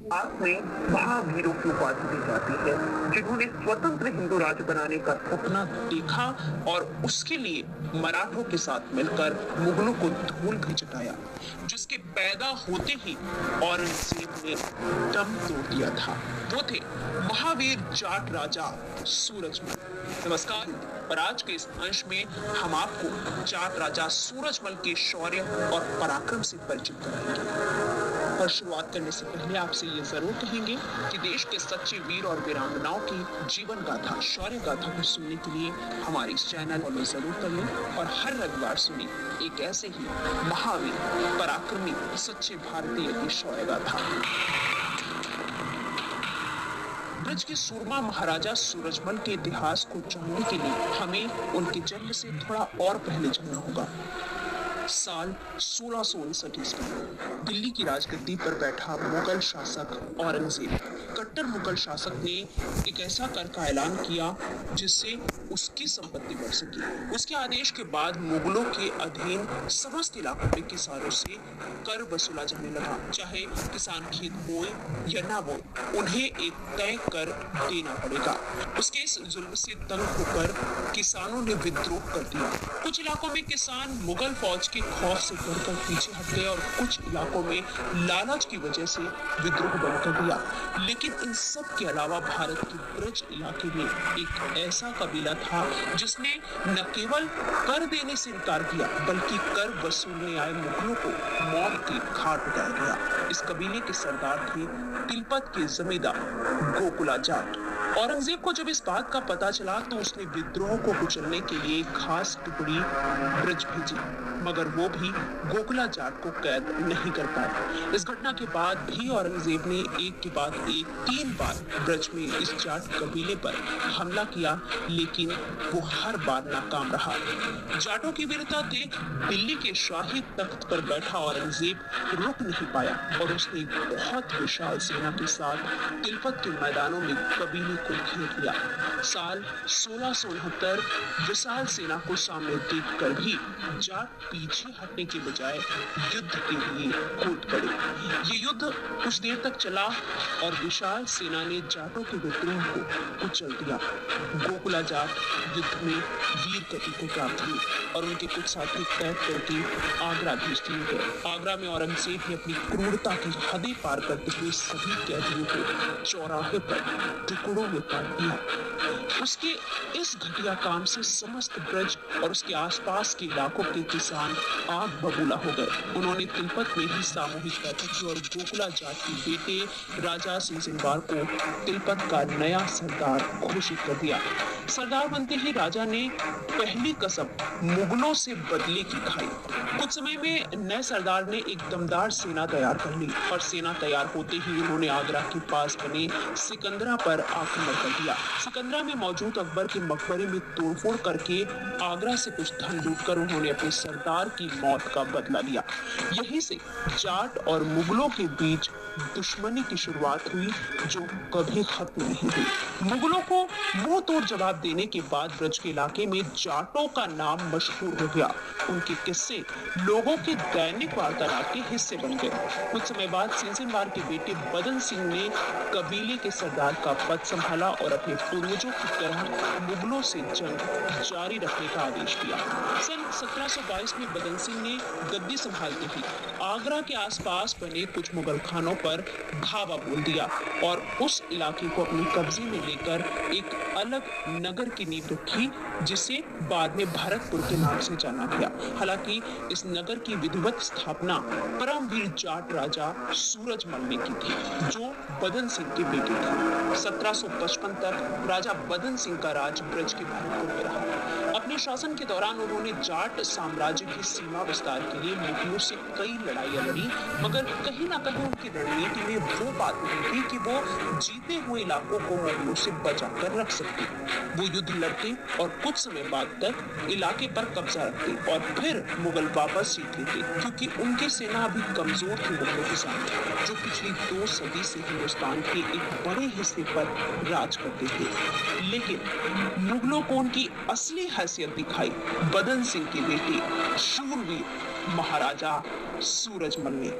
भारत में महावीरों की उपाधि दी जाती है, जिन्होंने स्वतंत्र हिंदू राज्य बनाने का सपना देखा और उसके लिए मराठों के साथ मिलकर मुगलों को धूल भी चटाया, जिसके पैदा होते ही औरंगजेब ने दम तोड़ दिया था। वो थे महावीर जाट राजा सूरजमल। नमस्कार, पर आज के इस अंश में हम आपको जाट राजा सूरजमल के शौर्य और पराक्रम से परिचित कराएंगे। और शुरुआत करने से पहले आपसे ये जरूर कहेंगे कि देश के सच्चे वीर और वीरांगनाओं की जीवन गाथा, शौर्य गाथा को सुनने के लिए हमारे इस चैनल को जरूर कर लें और हर रविवार सुने एक ऐसे ही महावीर, पराक्रमी, सच्चे भारतीय की शौर्य गाथा। ब्रज के सूरमा महाराजा सूरजमल के इतिहास को जानने के लिए हमें उनके जन्म से थोड़ा और पहले जाना होगा। साल 1659 ईस्वी दिल्ली की राजगद्दी पर बैठा मुगल शासक औरंगजेब, कट्टर मुगल शासक ने एक ऐसा कर का ऐलान किया जिससे उसकी संपत्ति बढ़ सकी। उसके आदेश के बाद मुगलों के अधीन समस्त इलाकों में किसानों से कर वसूला जाने लगा। चाहे किसान खेत बोए या ना बोए, उन्हें एक तय कर देना पड़ेगा। उसके इस जुल्म से तंग होकर किसानों ने विद्रोह कर दिया। कुछ इलाकों में किसान मुगल फौज के खौफ से डरकर पीछे हट गए और कुछ इलाकों में लालच की वजह से विद्रोह बंद कर दिया। लेकिन इन सब के अलावा भारत के ब्रज इलाके में एक ऐसा कबीला था जिसने न केवल कर देने से इनकार किया, बल्कि कर वसूलने आए मुगलों को मौत के घाट उतारा गया। इस कबीले के सरदार थे तिलपत के जमींदार गोकुला जाट। औरंगजेब को जब इस बात का पता चला तो उसने विद्रोह को कुचलने के लिए खास टुकड़ी ब्रज भेजी, मगर वो भी गोकुला जाट को कैद नहीं कर पाए। इस घटना के बाद भी औरंगजेब ने एक के बाद एक 3 बार ब्रज में इस जाट कबीले पर हमला किया, लेकिन वो हर बार नाकाम रहा। जाटों की वीरता देख दिल्ली के शाही तख्त पर बैठा औरंगजेब रुक नहीं पाया और उसने एक बहुत विशाल सेना के साथ तिलपत के मैदानों में कबीले को घेर लिया। साल 1669 विशाल सेना को सामने देखकर भी जाट पीछे हटने के बजाय युद्ध के लिए कूद पड़े। ये युद्ध कुछ देर तक चला और विशाल सेना ने जाटों के विद्रोह को कुचल दिया। गोकुला जाट युद्ध में वीर गति को प्राप्त हुए और उनके कुछ साथी कैद करके आगरा भेज दिए गए। आगरा में औरंगजेब ने अपनी क्रूरता की हदें पार करते हुए सभी कैदियों को चौराहे पर टुकड़ों में काट दिया। उसके इस घटिया काम से समस्त ब्रज और उसके आसपास के इलाकों के किसान आग बबूला हो गए। उन्होंने तिलपत में ही सामूहिक बैठक की और गोकुला जाट के बेटे राजा सिंहवार को तिलपत का नया सरदार घोषित कर दिया। सरदार बनते ही राजा ने पहली कसम मुगलों से बदले की खाई। कुछ समय में नए सरदार ने एक दमदार सेना तैयार कर ली और सेना तैयार होते ही उन्होंने आगरा के पास बने सिकंदरा पर आक्रमण कर दिया। सिकंदरा में मौजूद अकबर के मकबरे में तोड़फोड़ करके आगरा से कुछ धन लूटकर उन्होंने अपने सरदार की मौत का बदला लिया। यहीं से जाट और मुगलों के बीच दुश्मनी की शुरुआत हुई जो कभी खत्म नहीं हुई। मुगलों को मुंह तोड़ जवाब देने के बाद ब्रज के इलाके में जाटों का नाम मशहूर हो गया। उनके किस्से लोगों के दैनिक वार्तालाप के हिस्से बन गए। कुछ समय बाद सिंहवार के बेटे बदन सिंह ने कबीले के सरदार का पद संभाला और अपने पूर्वजों की तरह मुगलों से जंग जारी रखने का आदेश दिया। सन 1722 में बदन सिंह ने गद्दी संभालते ही आगरा के आसपास बने कुछ मुगल खानों पर धावा बोल दिया और उस इलाके को अपने कब्जे में लेकर एक अलग नगर की नींव रखी, जिसे बाद में भरतपुर के नाम से जाना गया। हालांकि इस नगर की विधिवत स्थापना परमवीर जाट राजा सूरजमल ने की थी, जो बदन सिंह के बेटे थे। 1755 तक राजा बदन सिंह का राज ब्रज के भरतपुर में रहा। अपने शासन के दौरान उन्होंने जाट साम्राज्य की सीमा विस्तार के लिए मुगलों से कई लड़ाइयां लड़ी, मगर कहीं ना कहीं उनकी रणनीति में वो बात नहीं थी कि वो जीते हुए इलाकों को मुगलों से बचाकर रख सकते। वो युद्ध लड़ते और कुछ समय बाद तक इलाके पर कब्जा रखते और फिर मुगल वापस जीत लेते, क्योंकि उनकी सेना अभी कमजोर थी मुगलों के सामने, जो पिछली 2 सदी से हिंदुस्तान के एक बड़े हिस्से पर राज करते थे। लेकिन मुगलों को उनकी असली हैसियत दिखाई बदन सिंह के बेटे शूरवीर महाराजा सूरजमल ने।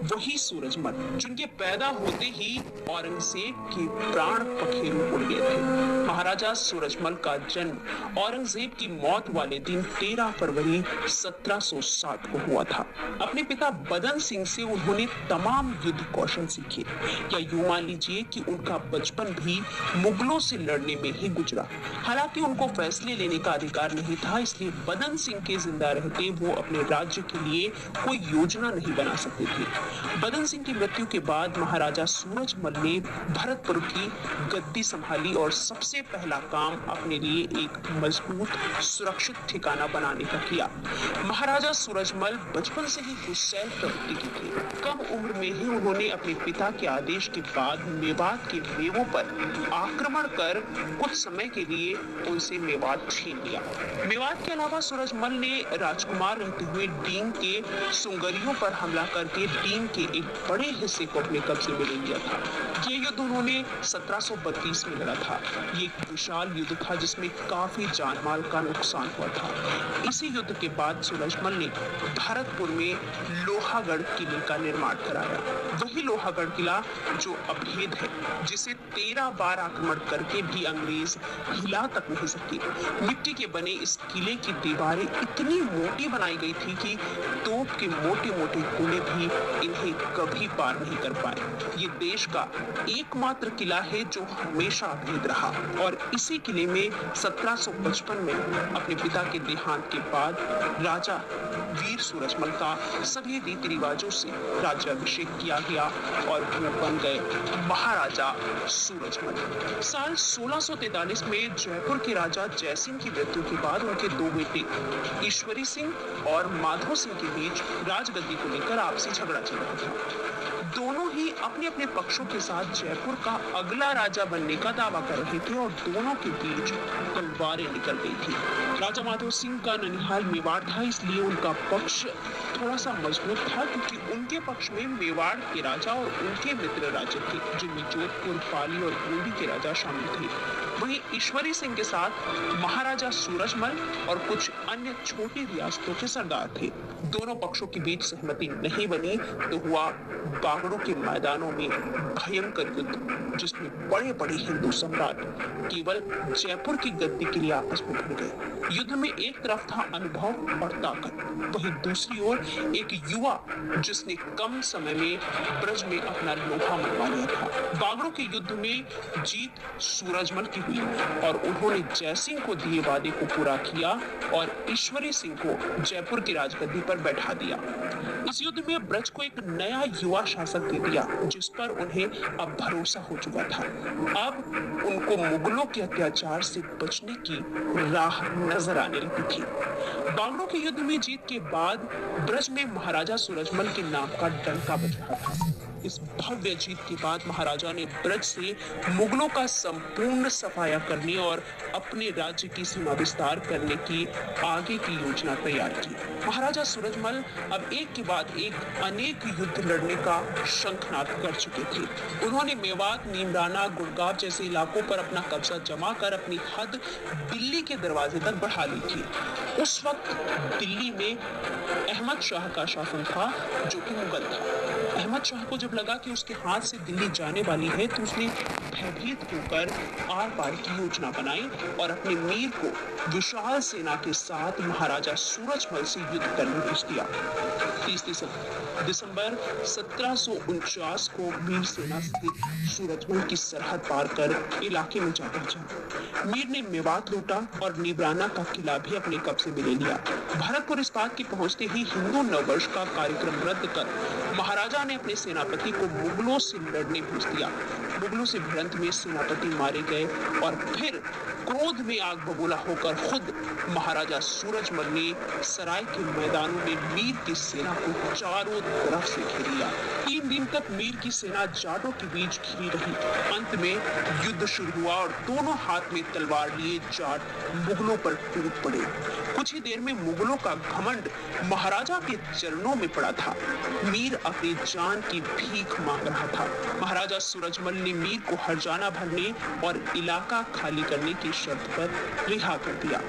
वही सूरजमल जिनके पैदा होते ही औरंगजेब के प्राण पखेरु उड़ गए थे। महाराजा सूरजमल का जन्म औरंगजेब की मौत वाले दिन 13 फरवरी 1760 को हुआ था। अपने पिता बदन सिंह से उन्होंने तमाम युद्ध कौशल सीखे। या यूं मान लीजिए कि उनका बचपन भी मुगलों से लड़ने में ही गुजरा। हालांकि उनको फैसले लेने का अधिकार नहीं था, इसलिए बदन सिंह के जिंदा रहते वो अपने राज्य के लिए कोई योजना नहीं बना सकते थे। बदन सिंह की मृत्यु के बाद महाराजा सूरजमल ने भरतपुर की गद्दी संभाली और सबसे पहला काम अपने लिए एक मजबूत सुरक्षित ठिकाना बनाने का किया। महाराजा सूरजमल बचपन से ही गुस्सैल प्रवृत्ति के थे। कम उम्र में ही उन्होंने अपने पिता के आदेश के बाद मेवात के मेवों पर आक्रमण कर कुछ समय के लिए उनसे मेवात छीन लिया। मेवात के अलावा सूरजमल ने राजकुमार रहते हुए डींग के सुंगरियों पर हमला करके डींग के एक बड़े हिस्से को अपने कब्जे में ले लिया था। ये युद्ध उन्होंने 1732 में लड़ा था। ये एक विशाल युद्ध था जिसमें काफी जानमाल का नुकसान हुआ था। इसी युद्ध के बाद सूरजमल ने भरतपुर में लोहागढ़ किले का निर्माण कराया। वही लोहागढ़ किला जो अभेद है, जिसे 13 बार आक्रमण करके भी अंग्रेज हिला तक नहीं सके। मिट्टी के बने इस किले की दीवारें इतनी मोटी बनाई गई थी कि तोप के मोटे मोटे गोले भी इन्हें कभी पार नहीं कर पाए। ये देश का एकमात्र किला है जो हमेशा अभेद रहा और इसी किले में 1755 में अपने पिता के देहांत के बाद राजा वीर सूरजमल का सभी रीति रिवाजों से राज्याभिषेक किया गया और वो बन गए महाराजा सूरजमल। साल 1643 में जयपुर के राजा जयसिंह की मृत्यु के बाद उनके दो बेटे ईश्वरी सिंह और माधव सिंह के बीच राजगद्दी को लेकर आपसी झगड़ा चल रहा था। दोनों ही अपने अपने पक्षों के साथ जयपुर का अगला राजा बनने का दावा कर रहे थे और दोनों के बीच तलवारें निकल गई थी। राजा माधव सिंह का ननिहाल मेवाड़ था, इसलिए उनका पक्ष थोड़ा सा मजबूत था क्योंकि उनके पक्ष में मेवाड़ के राजा और उनके मित्र राज्य थे जिनमें जोधपुर, पाली और बूंदी के राजा शामिल थे। वहीं ईश्वरी सिंह के साथ महाराजा सूरजमल और कुछ अन्य छोटी रियासतों के सरदार थे। दोनों पक्षों के बीच सहमति नहीं बनी तो हुआ बागड़ों के मैदानों में भयंकर युद्ध, जिसमें बड़े बड़े हिंदू सम्राट केवल जयपुर की गद्दी के लिए आपस में भिड़ गए। युद्ध में एक तरफ था अनुभव और ताकत, वहीं दूसरी ओर एक युवा जिसने कम समय में ब्रज में अपना लोहा मनवा लिया था। बागड़ों के युद्ध में जीत सूरजमल की हुई और उन्होंने जयसिंह को दिए वादे को पूरा किया और ईश्वरी सिंह को जयपुर की राजगद्दी पर बैठा दिया। इस युद्ध में ब्रज को एक नया युवा शासक दे दिया जिस पर उन्हें अब भरोसा हो चुका था। अब उनको मुगलों के अत्याचार से बचने की राह नजर आने लगी थी। बागड़ों के युद्ध में जीत के बाद ब्रज में महाराजा सूरजमल के नाम का डंका बज रहा था। इस भव्य जीत के बाद महाराजा ने ब्रज से मुगलों का संपूर्ण सफाया करने और अपने राज्य की सीमा विस्तार करने की आगे की योजना तैयार की। महाराजा सूरजमल अब एक के बाद एक अनेक युद्ध लड़ने का शंखनाद कर चुके थे। उन्होंने मेवात, नीमराना, गुड़गांव जैसे इलाकों पर अपना कब्जा जमा कर अपनी हद दिल्ली के दरवाजे तक बढ़ा ली थी। उस वक्त दिल्ली में अहमद शाह का शासन था जो कि मुगल था। अहमद शाह को जब लगा कि उसके हाथ से दिल्ली जाने वाली है तो उसने भयभीत होकर आर पार की योजना बनाई और अपने मीर को विशाल सेना के साथ महाराजा सूरजमल से युद्ध करने भेज दिया। 30 दिसंबर 1749 को मीर सेना स्थित सूरजमल की सरहद पार कर इलाके में जा पहुंचा। मीर ने मेवात लूटा और नीमराना का किला भी अपने कब्जे में ले लिया। भरतपुर इस बात के पहुंचते ही हिंदू नववर्ष का कार्यक्रम रद्द कर महाराजा ने अपने सेनापति को मुगलों से लड़ने भेज दिया। मुगलों से भिड़ंत में सेनापति मारे गए और फिर क्रोध में आग बबूला होकर खुद महाराजा सूरजमल ने सराय के मैदानों में मीर की सेना को चारों तरफ से घेर लिया। 3 दिन तक मीर की सेना जाटों के बीच घिरी रही। अंत में युद्ध शुरू हुआ और दोनों हाथ में तलवार लिए जाट मुगलों पर टूट पड़े। कुछ ही देर में मुगलों का घमंड महाराजा के चरणों में पड़ा था। मीर अपनी जान की भीख मांग रहा था। महाराजा सूरजमल ने मीर को हर्जाना भरने और इलाका खाली करने की शर्त पर रिहा कर दिया।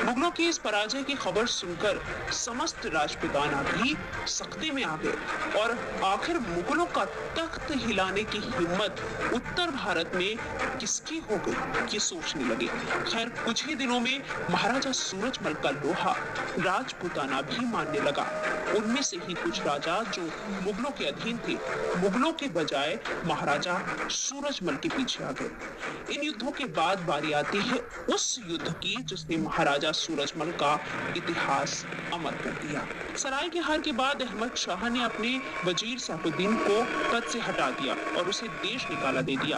मुगलों की इस पराजय की खबर सुनकर समस्त राजपूताना भी सख्ती में आ गए और आखिर मुगलों का तख्त हिलाने की हिम्मत उत्तर भारत में किसकी हो गई ये सोचने लगे। खैर कुछ ही दिनों में महाराजा सूरजमल का लोहा राजपूताना भी मानने लगा। उनमें से ही कुछ राजा जो मुगलों के अधीन थे मुगलों के बजाय महाराजा सूरजमल के पीछे आ गए। इन युद्धों के बाद बारी आती है उस युद्ध की जिसने महाराजा सूरजमल का इतिहास अमर कर दिया। सराय के हार के बाद अहमद शाह ने अपने वजीर सैफुद्दीन को पद से हटा दिया और उसे देश निकाला दे दिया।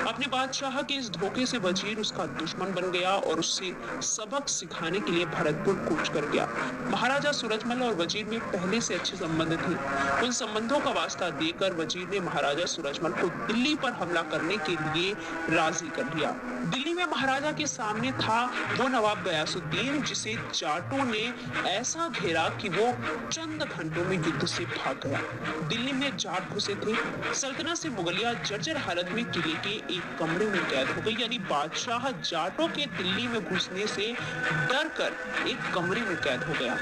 अपने बादशाह के इस धोखे से वजीर उसका दुश्मन बन गया और उससे सबक सिखाने के लिए भरतपुर कूच कर गया। महाराजा सूरजमल और वजीर में पहले से अच्छे संबंध थे। उन संबंधों का वास्ता देकर वजीर ने महाराजा सूरजमल को दिल्ली पर हमला करने के लिए राजी कर लिया। दिल्ली में महाराजा के सामने था वो नवाब गयासुद्दीन जिसे जाटों ने ऐसा घेरा कि वो चंद घंटों में युद्ध से भाग गया। दिल्ली में जाट घुसे थे। सल्तनत से मुगलिया जर्जर हालत में किले के एक कमरे में कैद हो गई, यानी बादशाह जाटों के दिल्ली में घुसने से डर कर एक कमरे में कैद हो गया।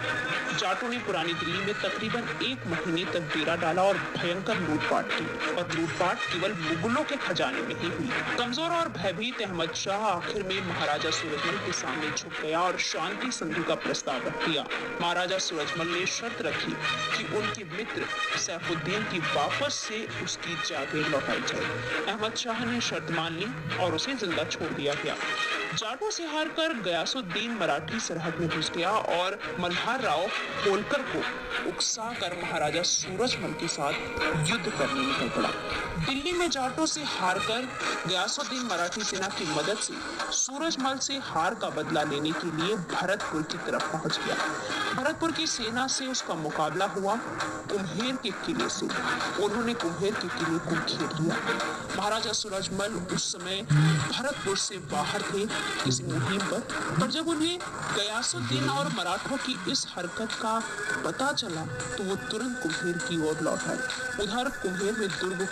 जाटों ने पुरानी दिल्ली में तकरीबन 1 महीने तक डेरा डाला और भयंकर लूटपाट की, और लूटपाट केवल मुगलों के खजाने में ही हुई। कमजोर और भयभीत अहमद शाह आखिर में महाराजा सूरजमल के सामने झुक गया और शांति संधि का प्रस्ताव रख दिया। महाराजा सूरजमल ने शर्त रखी कि उनके मित्र सैफुद्दीन की वापस से उसकी जागीर लौटाई जाए। अहमद शाह ने शर्त मान ली और उसे जिंदा छोड़ दिया गया। जाटों से हारकर गयासुद्दीन मराठी सरहद में घुस गया और मल्हार राव होलकर को उकसा कर महाराजा सूरजमल के साथ युद्ध करने निकल पड़ा। दिल्ली में जाटों से हारकर गयासुद्दीन मराठी सेना की मदद से सूरजमल से हार का बदला लेने के लिए भरतपुर की तरफ पहुंच गया। भरतपुर की सेना से उसका मुकाबला हुआ कुम्हेर के किले से। उन्होंने कुम्हेर के किले को घेर लिया। महाराजा सूरजमल उस समय भरतपुर से बाहर थे किसी मुहिम पर जब उन्हें गयासुद्दीन और मराठों की इस हरकत का पता चला तो वो तुरंत कुम्हेर की ओर लौट आए। उधर कुम्हेर में दुर्ग